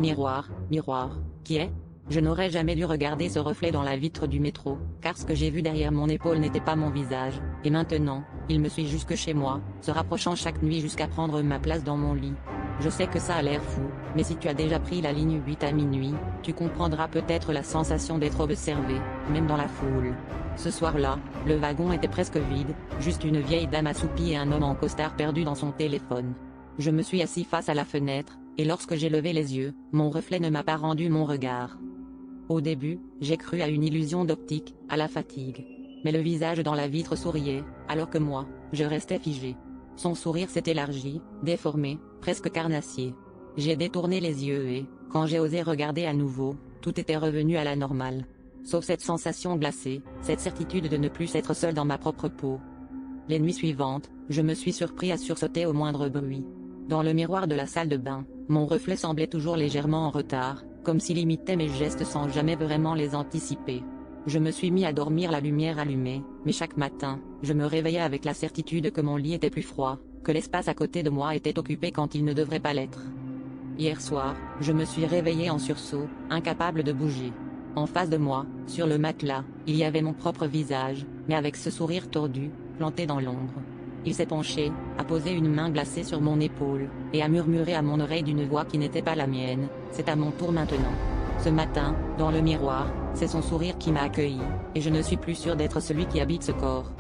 Miroir, miroir, qui est? Je n'aurais jamais dû regarder ce reflet dans la vitre du métro, car ce que j'ai vu derrière mon épaule n'était pas mon visage, et maintenant, il me suit jusque chez moi, se rapprochant chaque nuit jusqu'à prendre ma place dans mon lit. Je sais que ça a l'air fou, mais si tu as déjà pris la ligne 8 à minuit, tu comprendras peut-être la sensation d'être observé, même dans la foule. Ce soir-là, le wagon était presque vide, juste une vieille dame assoupie et un homme en costard perdu dans son téléphone. Je me suis assis face à la fenêtre, et lorsque j'ai levé les yeux, mon reflet ne m'a pas rendu mon regard. Au début, j'ai cru à une illusion d'optique, à la fatigue. Mais le visage dans la vitre souriait, alors que moi, je restais figé. Son sourire s'est élargi, déformé, presque carnassier. J'ai détourné les yeux et, quand j'ai osé regarder à nouveau, tout était revenu à la normale. Sauf cette sensation glacée, cette certitude de ne plus être seul dans ma propre peau. Les nuits suivantes, je me suis surpris à sursauter au moindre bruit. Dans le miroir de la salle de bain, mon reflet semblait toujours légèrement en retard, comme s'il imitait mes gestes sans jamais vraiment les anticiper. Je me suis mis à dormir la lumière allumée, mais chaque matin, je me réveillais avec la certitude que mon lit était plus froid, que l'espace à côté de moi était occupé quand il ne devrait pas l'être. Hier soir, je me suis réveillé en sursaut, incapable de bouger. En face de moi, sur le matelas, il y avait mon propre visage, mais avec ce sourire tordu, planté dans l'ombre. Il s'est penché, a posé une main glacée sur mon épaule, et a murmuré à mon oreille d'une voix qui n'était pas la mienne, « C'est à mon tour maintenant ». Ce matin, dans le miroir, c'est son sourire qui m'a accueilli, et je ne suis plus sûr d'être celui qui habite ce corps.